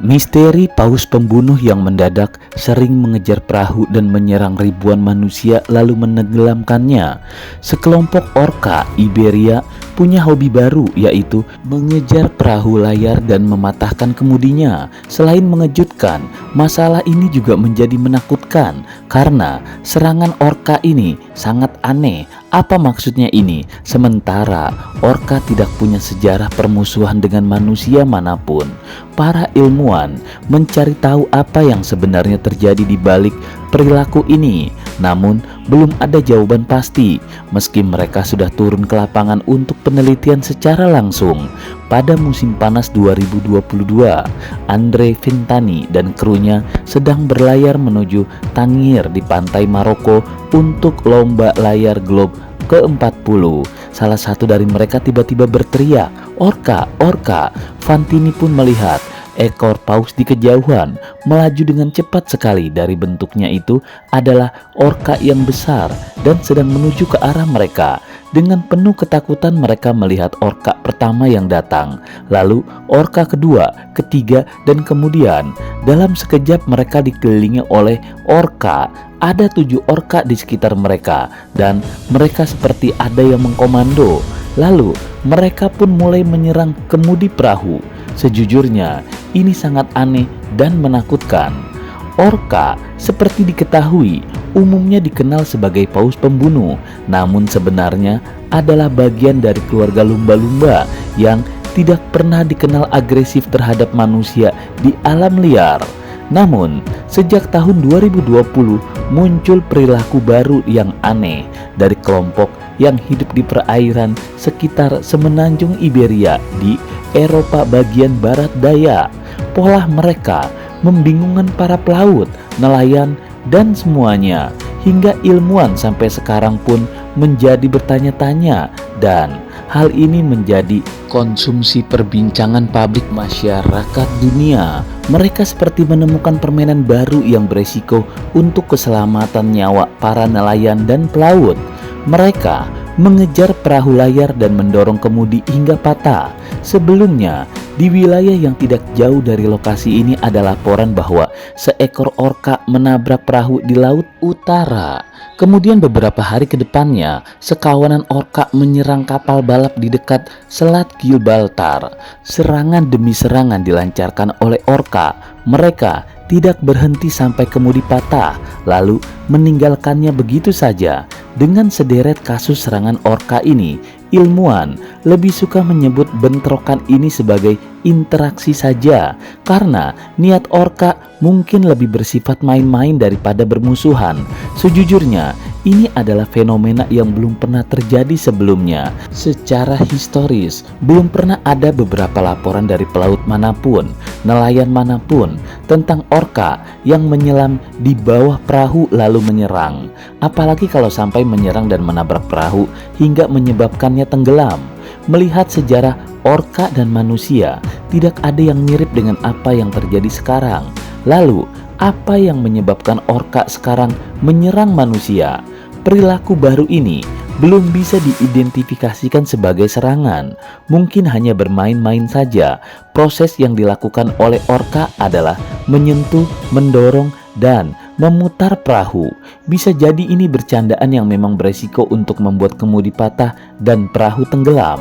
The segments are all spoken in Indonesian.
Misteri paus pembunuh yang mendadak sering mengejar perahu dan menyerang ribuan manusia lalu menenggelamkannya. Sekelompok orka Iberia punya hobi baru, yaitu mengejar perahu layar dan mematahkan kemudinya. Selain mengejutkan, masalah ini juga menjadi menakutkan karena serangan orka ini sangat aneh. Apa maksudnya ini? Sementara orka tidak punya sejarah permusuhan dengan manusia manapun, para ilmuwan mencari tahu apa yang sebenarnya terjadi di balik perilaku ini. Namun belum ada jawaban pasti meski mereka sudah turun ke lapangan untuk penelitian secara langsung. Pada musim panas 2022, Andre Ventani dan krunya sedang berlayar menuju Tangier di pantai Maroko untuk lomba layar globe ke-40. Salah satu dari mereka tiba-tiba berteriak, "Orka, orka!" Fantini pun melihat ekor paus di kejauhan melaju dengan cepat sekali. Dari bentuknya itu adalah orka yang besar dan sedang menuju ke arah mereka. Dengan penuh ketakutan mereka melihat orka pertama yang datang, lalu orka kedua, ketiga, dan kemudian dalam sekejap mereka dikelilingi oleh orka. Ada 7 orka di sekitar mereka dan mereka seperti ada yang mengkomando. Lalu mereka pun mulai menyerang kemudi perahu. Sejujurnya ini sangat aneh dan menakutkan. Orka seperti diketahui umumnya dikenal sebagai paus pembunuh, namun sebenarnya adalah bagian dari keluarga lumba-lumba yang tidak pernah dikenal agresif terhadap manusia di alam liar. Namun sejak tahun 2020 muncul perilaku baru yang aneh dari kelompok yang hidup di perairan sekitar semenanjung Iberia di Eropa bagian barat daya. Pola mereka membingungkan para pelaut, nelayan, dan semuanya, hingga ilmuwan sampai sekarang pun menjadi bertanya-tanya, dan hal ini menjadi konsumsi perbincangan publik masyarakat dunia. Mereka seperti menemukan permainan baru yang beresiko untuk keselamatan nyawa para nelayan dan pelaut. Mereka mengejar perahu layar dan mendorong kemudi hingga patah. Sebelumnya, di wilayah yang tidak jauh dari lokasi ini ada laporan bahwa seekor orka menabrak perahu di Laut Utara. Kemudian beberapa hari ke depannya, sekawanan orka menyerang kapal balap di dekat Selat Gibraltar. Serangan demi serangan dilancarkan oleh orka. Mereka tidak berhenti sampai kemudi patah, lalu meninggalkannya begitu saja. Dengan sederet kasus serangan orka ini, ilmuwan lebih suka menyebut bentrokan ini sebagai interaksi saja, karena niat orka mungkin lebih bersifat main-main daripada bermusuhan. Sejujurnya, ini adalah fenomena yang belum pernah terjadi sebelumnya. Secara historis, belum pernah ada beberapa laporan dari pelaut manapun, nelayan manapun, tentang orka yang menyelam di bawah perahu lalu menyerang. Apalagi kalau sampai menyerang dan menabrak perahu hingga menyebabkannya tenggelam. Melihat sejarah orka dan manusia, tidak ada yang mirip dengan apa yang terjadi sekarang. Lalu, apa yang menyebabkan orka sekarang menyerang manusia? Perilaku baru ini belum bisa diidentifikasikan sebagai serangan. Mungkin hanya bermain-main saja. Proses yang dilakukan oleh orka adalah menyentuh, mendorong, dan memutar perahu. Bisa jadi ini bercandaan yang memang beresiko untuk membuat kemudi patah dan perahu tenggelam.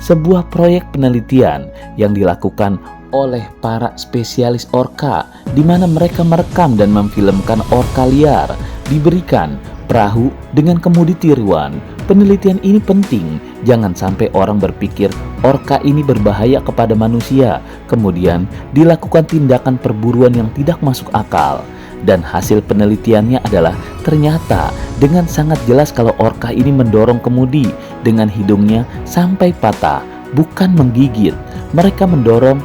Sebuah proyek penelitian yang dilakukan oleh para spesialis orka, di mana mereka merekam dan memfilmkan orka liar diberikan perahu dengan kemudi tiruan. Penelitian ini penting, jangan sampai orang berpikir orka ini berbahaya kepada manusia, kemudian dilakukan tindakan perburuan yang tidak masuk akal. Dan hasil penelitiannya adalah ternyata dengan sangat jelas kalau orka ini mendorong kemudi dengan hidungnya sampai patah, bukan menggigit. Mereka mendorong,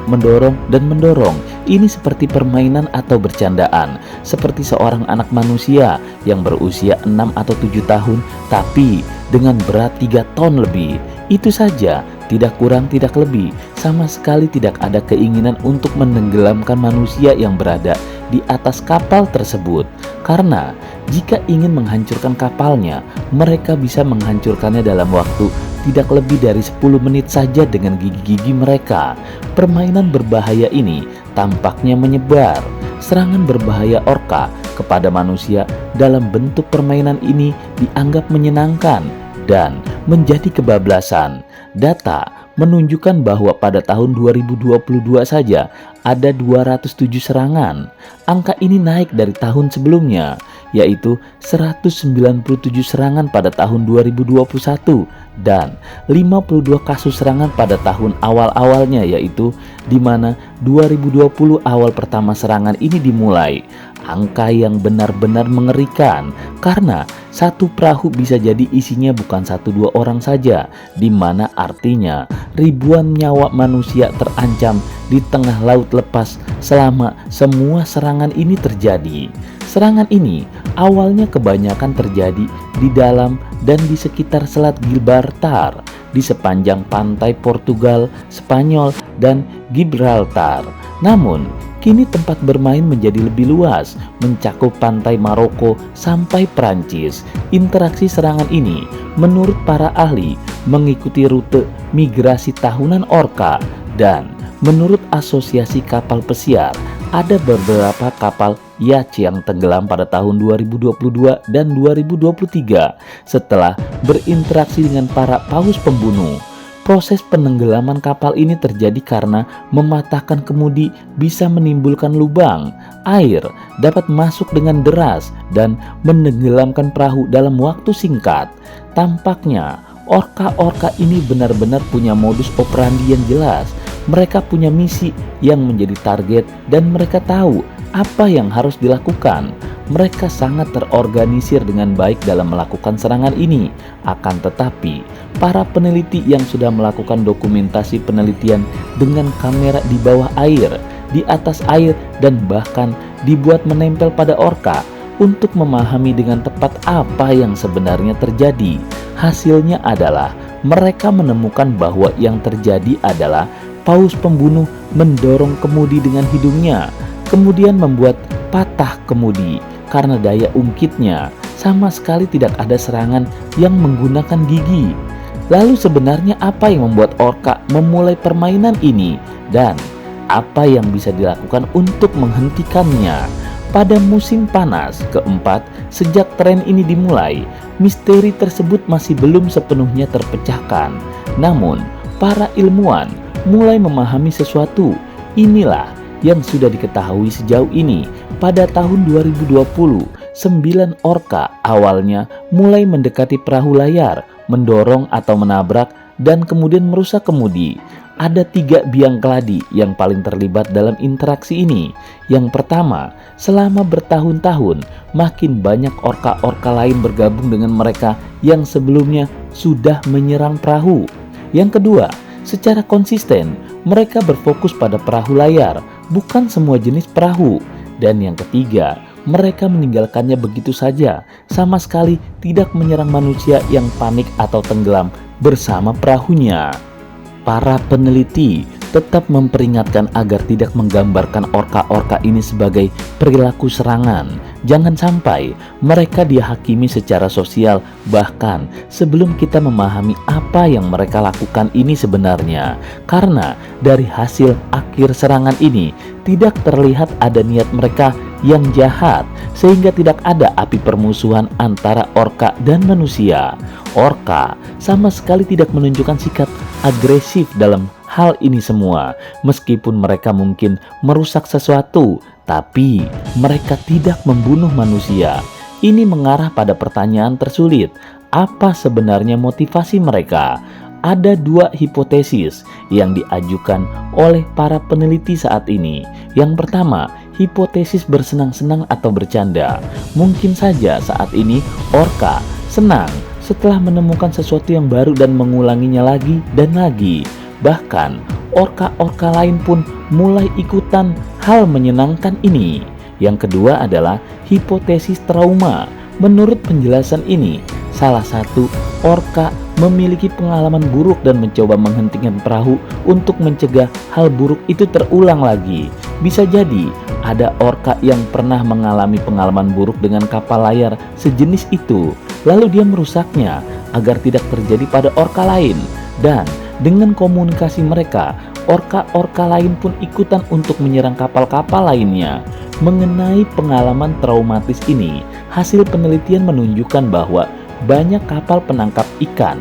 dan mendorong. Ini seperti permainan atau bercandaan, seperti seorang anak manusia yang berusia 6 atau 7 tahun tapi dengan berat 3 ton lebih. Itu saja, tidak kurang tidak lebih. Sama sekali tidak ada keinginan untuk menenggelamkan manusia yang berada di atas kapal tersebut. Karena jika ingin menghancurkan kapalnya, mereka bisa menghancurkannya dalam waktu tidak lebih dari 10 menit saja dengan gigi-gigi mereka. Permainan berbahaya ini tampaknya menyebar. Serangan berbahaya orka kepada manusia dalam bentuk permainan ini dianggap menyenangkan dan menjadi kebablasan. Data menunjukkan bahwa pada tahun 2022 saja ada 207 serangan. Angka ini naik dari tahun sebelumnya, yaitu 197 serangan pada tahun 2021 dan 52 kasus serangan pada tahun awal-awalnya, yaitu di mana 2020 awal pertama serangan ini dimulai. Angka yang benar-benar mengerikan karena satu perahu bisa jadi isinya bukan 1-2 orang saja, di mana artinya ribuan nyawa manusia terancam di tengah laut lepas selama semua serangan ini terjadi. Serangan ini awalnya kebanyakan terjadi di dalam dan di sekitar Selat Gibraltar, di sepanjang pantai Portugal, Spanyol, dan Gibraltar. Namun, kini tempat bermain menjadi lebih luas, mencakup pantai Maroko sampai Prancis. Interaksi serangan ini, menurut para ahli, mengikuti rute migrasi tahunan orka dan menurut Asosiasi Kapal Pesiar, ada beberapa kapal yacht yang tenggelam pada tahun 2022 dan 2023 setelah berinteraksi dengan para paus pembunuh. Proses penenggelaman kapal ini terjadi karena mematahkan kemudi bisa menimbulkan lubang. Air dapat masuk dengan deras dan menenggelamkan perahu dalam waktu singkat. Tampaknya orka-orka ini benar-benar punya modus operandi yang jelas. Mereka punya misi yang menjadi target dan mereka tahu apa yang harus dilakukan. Mereka sangat terorganisir dengan baik dalam melakukan serangan ini. Akan tetapi, para peneliti yang sudah melakukan dokumentasi penelitian dengan kamera di bawah air, di atas air, dan bahkan dibuat menempel pada orka untuk memahami dengan tepat apa yang sebenarnya terjadi. Hasilnya adalah mereka menemukan bahwa yang terjadi adalah paus pembunuh mendorong kemudi dengan hidungnya, kemudian membuat patah kemudi. Karena daya ungkitnya, sama sekali tidak ada serangan yang menggunakan gigi. Lalu sebenarnya apa yang membuat orka memulai permainan ini dan apa yang bisa dilakukan untuk menghentikannya? Pada musim panas keempat sejak tren ini dimulai, misteri tersebut masih belum sepenuhnya terpecahkan. Namun, para ilmuwan mulai memahami sesuatu. Inilah yang sudah diketahui sejauh ini. Pada tahun 2020, 9 orka awalnya mulai mendekati perahu layar, mendorong atau menabrak, dan kemudian merusak kemudi. Ada 3 biang keladi yang paling terlibat dalam interaksi ini. Yang pertama, selama bertahun-tahun, makin banyak orka-orka lain bergabung dengan mereka yang sebelumnya sudah menyerang perahu. Yang kedua, secara konsisten, mereka berfokus pada perahu layar, bukan semua jenis perahu. Dan yang ketiga, mereka meninggalkannya begitu saja, sama sekali tidak menyerang manusia yang panik atau tenggelam bersama perahunya. Para peneliti tetap memperingatkan agar tidak menggambarkan orka-orka ini sebagai perilaku serangan. Jangan sampai mereka dihakimi secara sosial, bahkan sebelum kita memahami apa yang mereka lakukan ini sebenarnya. Karena dari hasil akhir serangan ini tidak terlihat ada niat mereka yang jahat, sehingga tidak ada api permusuhan antara orka dan manusia. Orka sama sekali tidak menunjukkan sikap agresif dalam hal ini semua. Meskipun mereka mungkin merusak sesuatu, tapi mereka tidak membunuh manusia. Ini mengarah pada pertanyaan tersulit, apa sebenarnya motivasi mereka? Ada 2 hipotesis yang diajukan oleh para peneliti saat ini. Yang pertama, hipotesis bersenang-senang atau bercanda. Mungkin saja saat ini orka senang setelah menemukan sesuatu yang baru dan mengulanginya lagi dan lagi. Bahkan orka-orka lain pun mulai ikutan hal menyenangkan ini. Yang kedua adalah hipotesis trauma. Menurut penjelasan ini, salah satu orka memiliki pengalaman buruk dan mencoba menghentikan perahu untuk mencegah hal buruk itu terulang lagi. Bisa jadi ada orka yang pernah mengalami pengalaman buruk dengan kapal layar sejenis itu, lalu dia merusaknya agar tidak terjadi pada orka lain. Dan dengan komunikasi mereka, orka-orka lain pun ikutan untuk menyerang kapal-kapal lainnya. Mengenai pengalaman traumatis ini, hasil penelitian menunjukkan bahwa banyak kapal penangkap ikan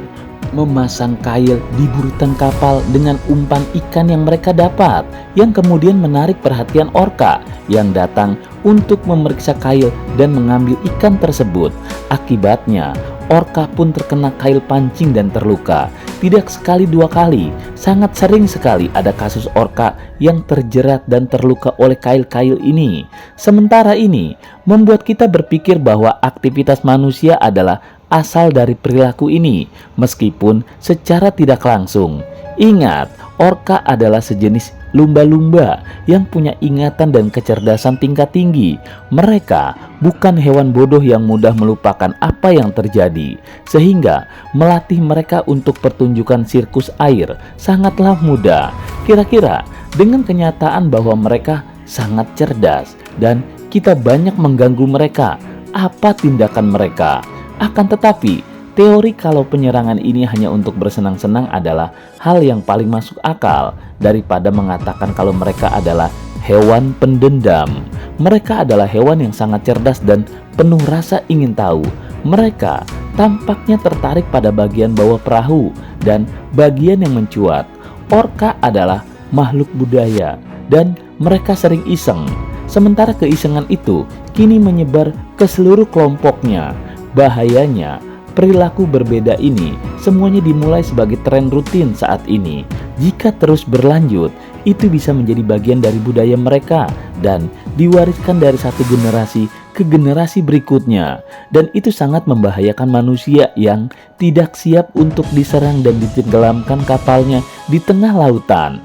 memasang kail di buritan kapal dengan umpan ikan yang mereka dapat, yang kemudian menarik perhatian orka yang datang untuk memeriksa kail dan mengambil ikan tersebut. Akibatnya, orka pun terkena kail pancing dan terluka. Tidak sekali dua kali, sangat sering sekali ada kasus orka yang terjerat dan terluka oleh kail-kail ini. Sementara ini membuat kita berpikir bahwa aktivitas manusia adalah asal dari perilaku ini, meskipun secara tidak langsung. Ingat, orka adalah sejenis lumba-lumba yang punya ingatan dan kecerdasan tingkat tinggi. Mereka bukan hewan bodoh yang mudah melupakan apa yang terjadi, sehingga melatih mereka untuk pertunjukan sirkus air sangatlah mudah. Kira-kira dengan kenyataan bahwa mereka sangat cerdas dan kita banyak mengganggu mereka, apa tindakan mereka? Akan tetapi, teori kalau penyerangan ini hanya untuk bersenang-senang adalah hal yang paling masuk akal daripada mengatakan kalau mereka adalah hewan pendendam. Mereka adalah hewan yang sangat cerdas dan penuh rasa ingin tahu. Mereka tampaknya tertarik pada bagian bawah perahu dan bagian yang mencuat. Orka adalah makhluk budaya dan mereka sering iseng. Sementara keisengan itu kini menyebar ke seluruh kelompoknya. Bahayanya, perilaku berbeda ini semuanya dimulai sebagai tren rutin saat ini. Jika terus berlanjut, itu bisa menjadi bagian dari budaya mereka dan diwariskan dari satu generasi ke generasi berikutnya. Dan itu sangat membahayakan manusia yang tidak siap untuk diserang dan ditenggelamkan kapalnya di tengah lautan.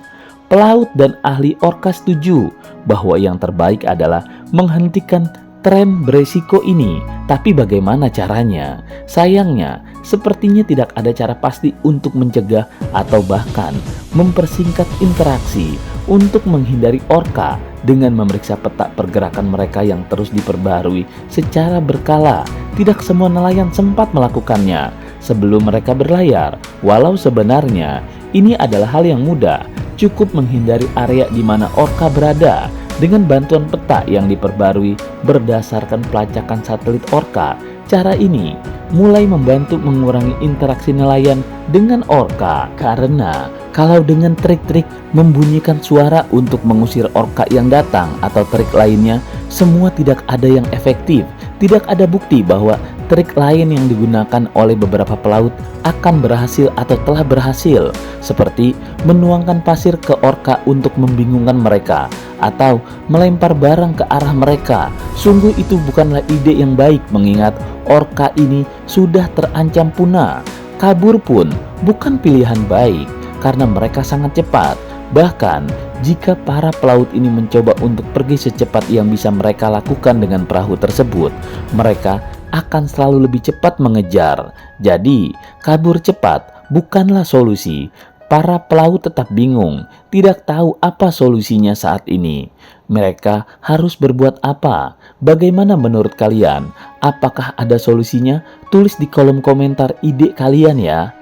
Pelaut dan ahli orka setuju bahwa yang terbaik adalah menghentikan tren beresiko ini, tapi bagaimana caranya? Sayangnya, sepertinya tidak ada cara pasti untuk mencegah atau bahkan mempersingkat interaksi untuk menghindari orka dengan memeriksa peta pergerakan mereka yang terus diperbarui secara berkala. Tidak semua nelayan sempat melakukannya sebelum mereka berlayar, walau sebenarnya ini adalah hal yang mudah. Cukup menghindari area di mana orka berada dengan bantuan peta yang diperbarui berdasarkan pelacakan satelit orka. Cara ini mulai membantu mengurangi interaksi nelayan dengan orka, karena kalau dengan trik-trik membunyikan suara untuk mengusir orka yang datang atau trik lainnya, semua tidak ada yang efektif. Tidak ada bukti bahwa trik lain yang digunakan oleh beberapa pelaut akan berhasil atau telah berhasil, seperti menuangkan pasir ke orka untuk membingungkan mereka atau melempar barang ke arah mereka. Sungguh itu bukanlah ide yang baik, mengingat orka ini sudah terancam punah. Kabur pun bukan pilihan baik karena mereka sangat cepat. Bahkan jika para pelaut ini mencoba untuk pergi secepat yang bisa mereka lakukan dengan perahu tersebut, mereka akan selalu lebih cepat mengejar. Jadi, kabur cepat bukanlah solusi. Para pelaut tetap bingung, tidak tahu apa solusinya saat ini. Mereka harus berbuat apa? Bagaimana menurut kalian? Apakah ada solusinya? Tulis di kolom komentar ide kalian ya.